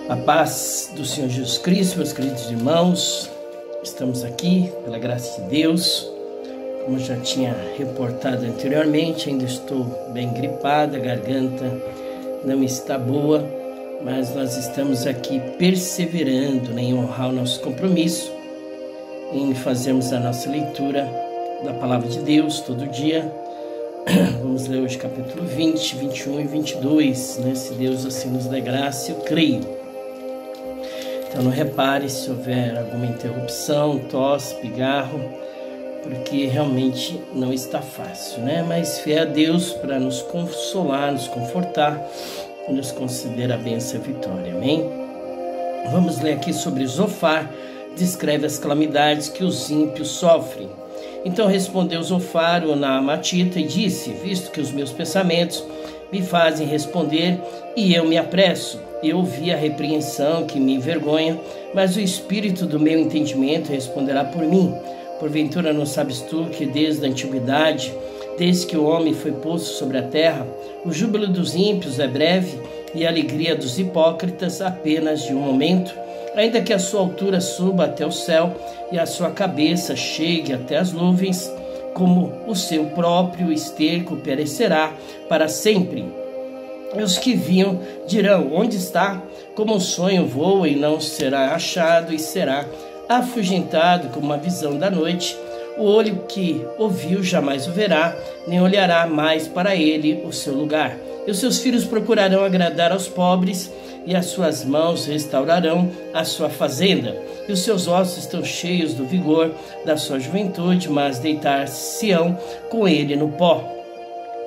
A paz do Senhor Jesus Cristo, meus queridos irmãos, estamos aqui pela graça de Deus. Como eu já tinha reportado anteriormente, ainda estou bem gripada, a garganta não está boa, mas nós estamos aqui perseverando em honrar o nosso compromisso, em fazermos a nossa leitura da Palavra de Deus todo dia. Vamos ler hoje capítulo 20, 21 e 22, né? Se Deus assim nos dê graça, eu creio. Então não repare se houver alguma interrupção, tosse, pigarro, porque realmente não está fácil, né? Mas fé a Deus para nos consolar, nos confortar e nos conceder a bênção e a vitória, amém? Vamos ler aqui sobre Zofar, descreve as calamidades que os ímpios sofrem. Então respondeu Zofar, o Naamatita, e disse: visto que os meus pensamentos me fazem responder e eu me apresso, eu ouvi a repreensão que me envergonha, mas o espírito do meu entendimento responderá por mim. Porventura não sabes tu que desde a antiguidade, desde que o homem foi posto sobre a terra, o júbilo dos ímpios é breve e a alegria dos hipócritas apenas de um momento? Ainda que a sua altura suba até o céu e a sua cabeça chegue até as nuvens, como o seu próprio esterco perecerá para sempre. E os que viam dirão: onde está? Como um sonho voa e não será achado, e será afugentado como uma visão da noite. O olho que ouviu jamais o verá, nem olhará mais para ele o seu lugar. E os seus filhos procurarão agradar aos pobres, e as suas mãos restaurarão a sua fazenda. E os seus ossos estão cheios do vigor da sua juventude, mas deitar-se-ão com ele no pó.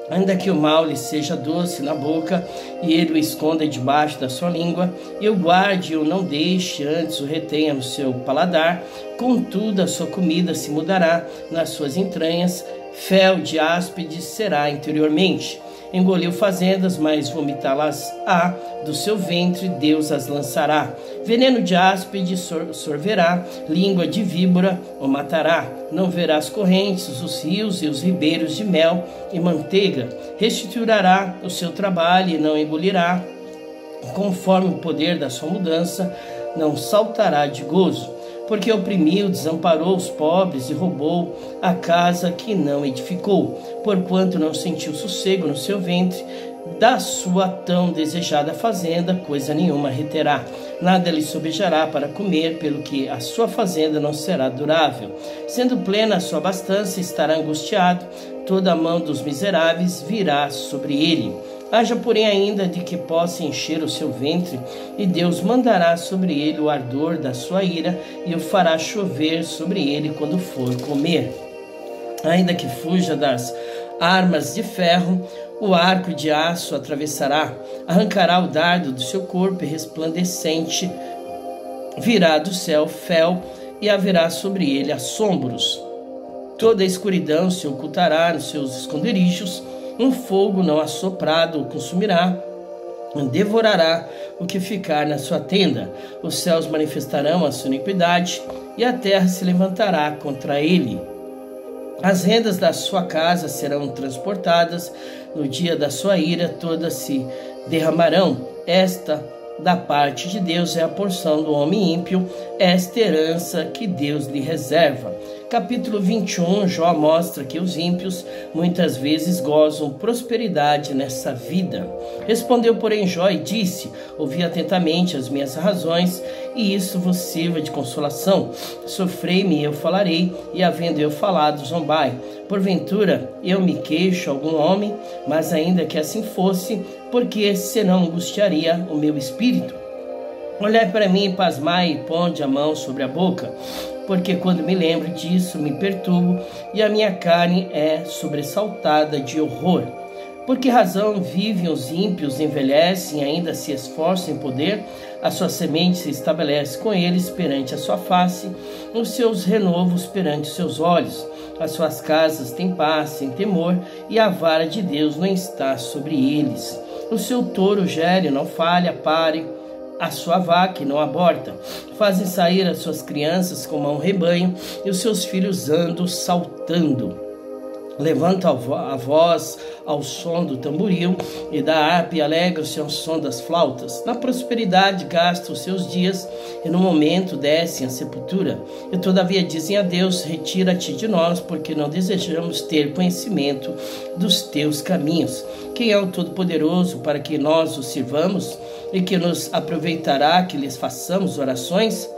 Ainda que o mal lhe seja doce na boca, e ele o esconda debaixo da sua língua, e o guarde e o não deixe, antes o retenha no seu paladar, contudo a sua comida se mudará nas suas entranhas, fel de áspide será interiormente. Engoliu fazendas, mas vomitá-las-á do seu ventre, Deus as lançará. Veneno de áspide sorverá, língua de víbora o matará. Não verá as correntes, os rios e os ribeiros de mel e manteiga. Restituirá o seu trabalho e não engolirá. Conforme o poder da sua mudança, não saltará de gozo. Porque oprimiu, desamparou os pobres e roubou a casa que não edificou. Porquanto não sentiu sossego no seu ventre, da sua tão desejada fazenda, coisa nenhuma reterá. Nada lhe sobejará para comer, pelo que a sua fazenda não será durável. Sendo plena a sua abastança, estará angustiado, toda a mão dos miseráveis virá sobre ele. Haja, porém, ainda de que possa encher o seu ventre, e Deus mandará sobre ele o ardor da sua ira, e o fará chover sobre ele quando for comer. Ainda que fuja das armas de ferro, o arco de aço atravessará, arrancará o dardo do seu corpo, e resplandecente virá do céu fel, e haverá sobre ele assombros. Toda a escuridão se ocultará nos seus esconderijos, um fogo não assoprado o consumirá, devorará o que ficar na sua tenda. Os céus manifestarão a sua iniquidade, e a terra se levantará contra ele. As rendas da sua casa serão transportadas, no dia da sua ira todas se derramarão. Esta da parte de Deus é a porção do homem ímpio, esta herança que Deus lhe reserva. Capítulo 21, Jó mostra que os ímpios muitas vezes gozam prosperidade nessa vida. Respondeu, porém, Jó e disse: ouvi atentamente as minhas razões, e isso vos sirva de consolação. Sofrei-me e eu falarei, e havendo eu falado, zombai. Porventura eu me queixo a algum homem, mas ainda que assim fosse, porque senão angustiaria o meu espírito? Olhai para mim, pasmai, e ponde a mão sobre a boca, porque quando me lembro disso, me perturbo, e a minha carne é sobressaltada de horror. Por que razão vivem os ímpios, envelhecem e ainda se esforçam em poder? A sua semente se estabelece com eles perante a sua face, os seus renovos perante os seus olhos. As suas casas têm paz, sem temor, e a vara de Deus não está sobre eles. O seu touro gere, não falha, pare a sua vaca e não aborta. Fazem sair as suas crianças como a um rebanho, e os seus filhos andam saltando. Levanta a voz ao som do tamboril e da harpa e alegra-se ao som das flautas. Na prosperidade gasta os seus dias e no momento descem à sepultura. E todavia dizem a Deus: retira-te de nós, porque não desejamos ter conhecimento dos teus caminhos. Quem é o Todo-Poderoso para que nós o sirvamos e que nos aproveitará que lhes façamos orações?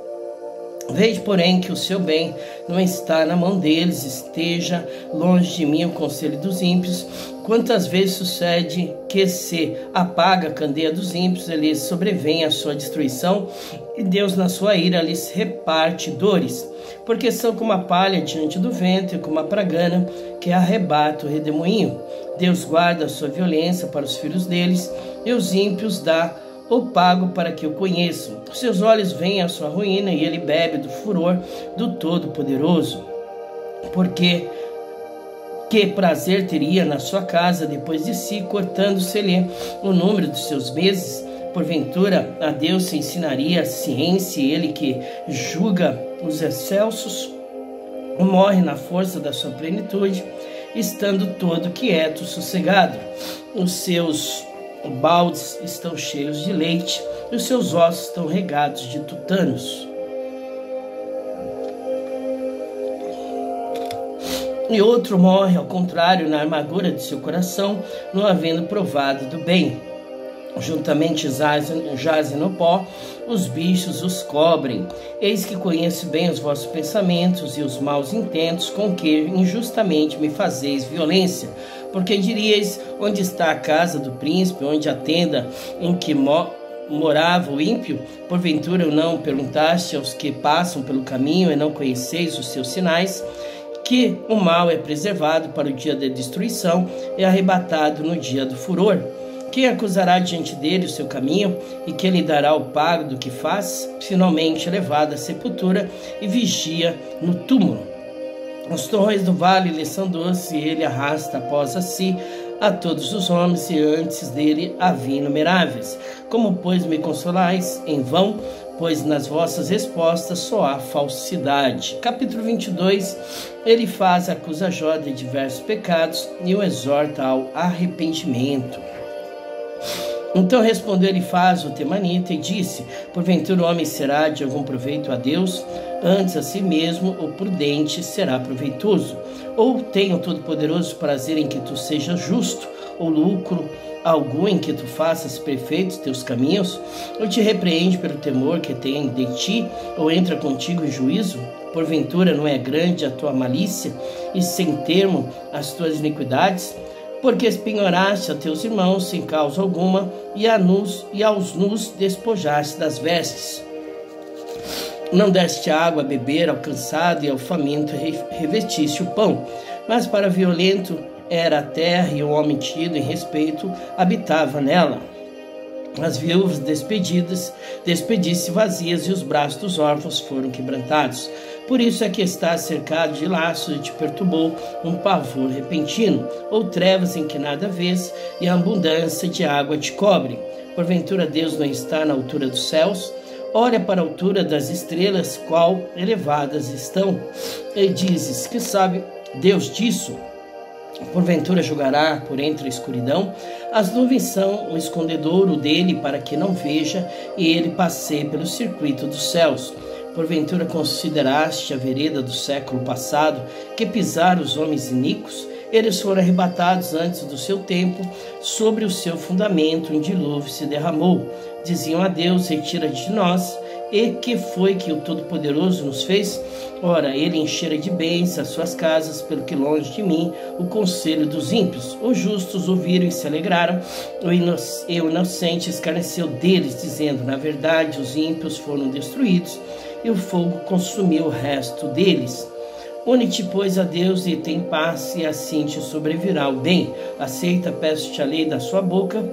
Veja, porém, que o seu bem não está na mão deles, esteja longe de mim o conselho dos ímpios. Quantas vezes sucede que se apaga a candeia dos ímpios, eles sobrevêm a sua destruição, e Deus na sua ira lhes reparte dores, porque são como a palha diante do vento e como a pragana que arrebata o redemoinho. Deus guarda a sua violência para os filhos deles, e os ímpios dá o pago para que o conheçam. Os seus olhos veem a sua ruína e ele bebe do furor do Todo-Poderoso. Porque que prazer teria na sua casa depois de si, cortando-se-lhe o número dos seus meses? Porventura a Deus se ensinaria a ciência, ele que julga os excelsos morre na força da sua plenitude, estando todo quieto, sossegado. Os seus baldes estão cheios de leite e os seus ossos estão regados de tutanos. E outro morre ao contrário na amargura de seu coração, não havendo provado do bem. Juntamente jazem no pó, os bichos os cobrem. Eis que conheço bem os vossos pensamentos e os maus intentos com que injustamente me fazeis violência. Porque diríeis: onde está a casa do príncipe, onde a tenda em que morava o ímpio? Porventura não perguntaste aos que passam pelo caminho e não conheceis os seus sinais? Que o mal é preservado para o dia da destruição e arrebatado no dia do furor. Quem acusará diante dele o seu caminho, e quem lhe dará o pago do que faz? Finalmente levado à sepultura e vigia no túmulo. Os torrões do vale lhe são doces, e ele arrasta após si a todos os homens, e antes dele havia inumeráveis. Como, pois, me consolais? Em vão, pois nas vossas respostas só há falsidade. Capítulo 22, ele acusa Jó de diversos pecados e o exorta ao arrependimento. Então respondeu Elifaz o temanita e disse: porventura o homem será de algum proveito a Deus? Antes a si mesmo o prudente será proveitoso. Ou tem o Todo-Poderoso prazer em que tu sejas justo, ou lucro algum em que tu faças perfeitos teus caminhos? Ou te repreende pelo temor que tem de ti, ou entra contigo em juízo? Porventura não é grande a tua malícia, e sem termo as tuas iniquidades? Porque espinhoraste a teus irmãos sem causa alguma, e aos nus despojaste das vestes. Não deste água a beber ao cansado, e ao faminto revestiste o pão. Mas para violento era a terra, e o homem tido em respeito habitava nela. As viúvas despediste vazias, e os braços dos órfãos foram quebrantados. Por isso é que estás cercado de laços e te perturbou um pavor repentino, ou trevas em que nada vês, e a abundância de água te cobre. Porventura Deus não está na altura dos céus? Olha para a altura das estrelas, qual elevadas estão. E dizes: que sabe Deus disso? Porventura julgará por entre a escuridão? As nuvens são o escondedouro dele, para que não veja, e ele passeie pelo circuito dos céus. Porventura consideraste a vereda do século passado, que pisaram os homens iníquos? Eles foram arrebatados antes do seu tempo, sobre o seu fundamento um dilúvio se derramou. Diziam a Deus: retira de nós. E que foi que o Todo-Poderoso nos fez? Ora, ele enchera de bens as suas casas, pelo que longe de mim o conselho dos ímpios. Os justos ouviram e se alegraram, o inocente escarneceu deles, dizendo: na verdade os ímpios foram destruídos, e o fogo consumiu o resto deles. Une-te, pois, a Deus, e tem paz, e assim te sobrevirá o bem. Aceita, peço-te, a lei da sua boca,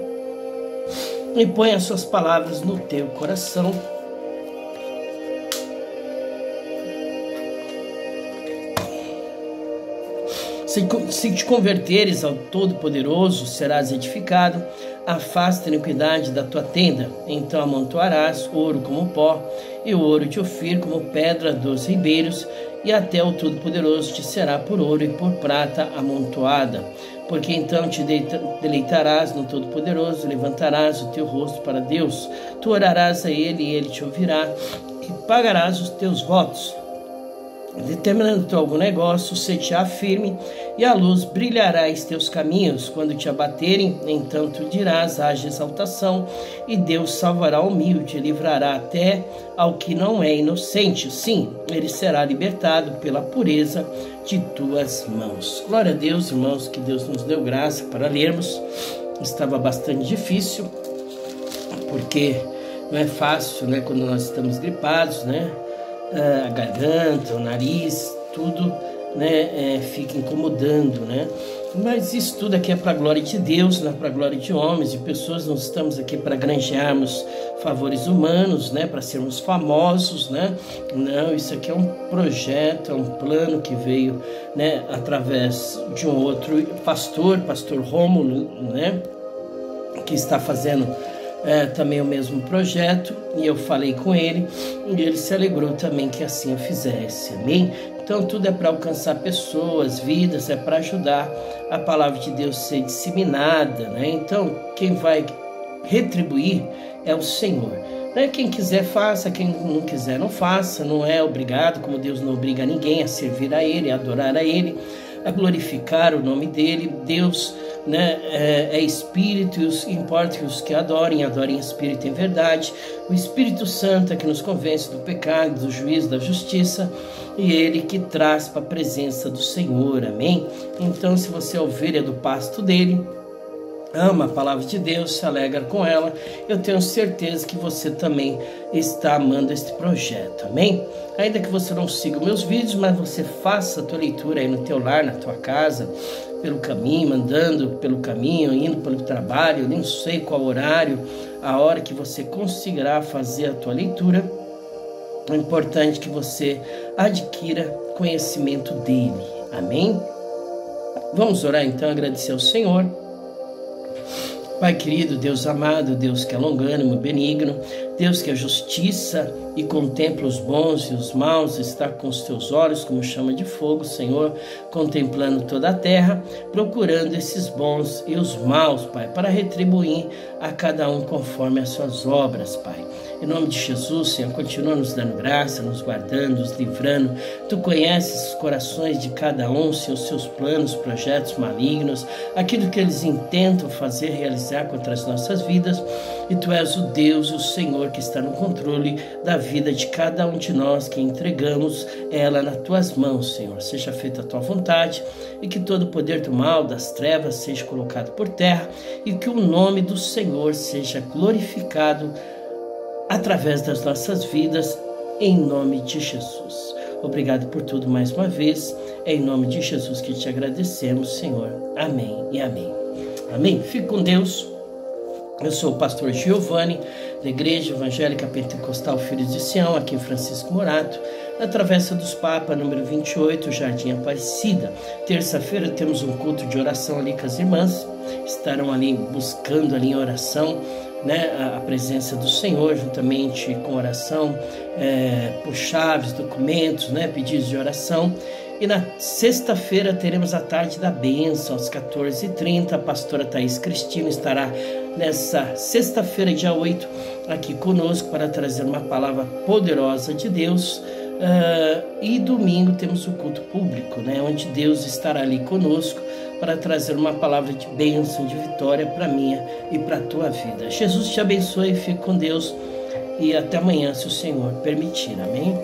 e põe as suas palavras no teu coração. Se te converteres ao Todo-Poderoso, serás edificado. Afasta a iniquidade da tua tenda. Então amontoarás ouro como pó, e o ouro de Ofir como pedra dos ribeiros, e até o Todo-Poderoso te será por ouro e por prata amontoada. Porque então te deleitarás no Todo-Poderoso, levantarás o teu rosto para Deus, tu orarás a Ele e Ele te ouvirá, e pagarás os teus votos. Determinando tu algum negócio, se-te-á firme, e a luz brilhará em teus caminhos. Quando te abaterem, então tu dirás, haja exaltação, e Deus salvará o humilde, e livrará até ao que não é inocente. Sim, ele será libertado pela pureza de tuas mãos. Glória a Deus, irmãos, que Deus nos deu graça para lermos. Estava bastante difícil, porque não é fácil, né, quando nós estamos gripados, né? A garganta, o nariz, tudo, né, fica incomodando, né? Mas isso tudo aqui é para a glória de Deus, não é para a glória de homens e pessoas. Não estamos aqui para granjearmos favores humanos, né, para sermos famosos, né? Não, isso aqui é um projeto, é um plano que veio, né, através de um outro pastor Rômulo, né, que está fazendo também o mesmo projeto, e eu falei com ele, e ele se alegrou também que assim eu fizesse, amém? Então tudo é para alcançar pessoas, vidas, é para ajudar a palavra de Deus ser disseminada, né? Então quem vai retribuir é o Senhor, né? Quem quiser faça, quem não quiser não faça, não é obrigado, como Deus não obriga ninguém a servir a Ele, a adorar a Ele, a glorificar o nome dEle. Deus, né, é Espírito, e importa que os que adorem em Espírito e em verdade. O Espírito Santo é que nos convence do pecado, do juízo, da justiça, e Ele que traz para a presença do Senhor, amém? Então, se você é ovelha do pasto dEle, ama a palavra de Deus, se alegra com ela, eu tenho certeza que você também está amando este projeto, amém? Ainda que você não siga meus vídeos, mas você faça a tua leitura aí no teu lar, na tua casa, pelo caminho, andando pelo caminho, indo pelo trabalho, eu nem sei qual horário, a hora que você conseguirá fazer a tua leitura. É importante que você adquira conhecimento dele, amém? Vamos orar então, agradecer ao Senhor. Pai querido, Deus amado, Deus que é longânimo, benigno, Deus que é justiça e contempla os bons e os maus, está com os teus olhos como chama de fogo, Senhor, contemplando toda a terra, procurando esses bons e os maus, Pai, para retribuir a cada um conforme as suas obras, Pai. Em nome de Jesus, Senhor, continua nos dando graça, nos guardando, nos livrando. Tu conheces os corações de cada um, Senhor, os seus planos, projetos malignos, aquilo que eles intentam fazer, realizar contra as nossas vidas. E Tu és o Deus, o Senhor, que está no controle da vida de cada um de nós, que entregamos ela nas Tuas mãos, Senhor. Seja feita a Tua vontade e que todo o poder do mal, das trevas, seja colocado por terra e que o nome do Senhor seja glorificado através das nossas vidas, em nome de Jesus. Obrigado por tudo mais uma vez, é em nome de Jesus que te agradecemos, Senhor. Amém e amém. Amém. Fique com Deus. Eu sou o pastor Giovanni, da Igreja Evangélica Pentecostal Filhos de Sião, aqui em Francisco Morato, na Travessa dos Papas, número 28, Jardim Aparecida. Terça-feira temos um culto de oração ali com as irmãs, estarão ali buscando ali em oração, né, a presença do Senhor, juntamente com oração por chaves, documentos, né, pedidos de oração. E na sexta-feira teremos a tarde da bênção, às 14h30. A pastora Thaís Cristina estará nessa sexta-feira, dia 8, aqui conosco para trazer uma palavra poderosa de Deus. E domingo temos o culto público, né, onde Deus estará ali conosco para trazer uma palavra de bênção, de vitória para a minha e para a tua vida. Jesus te abençoe, fique com Deus e até amanhã, se o Senhor permitir. Amém?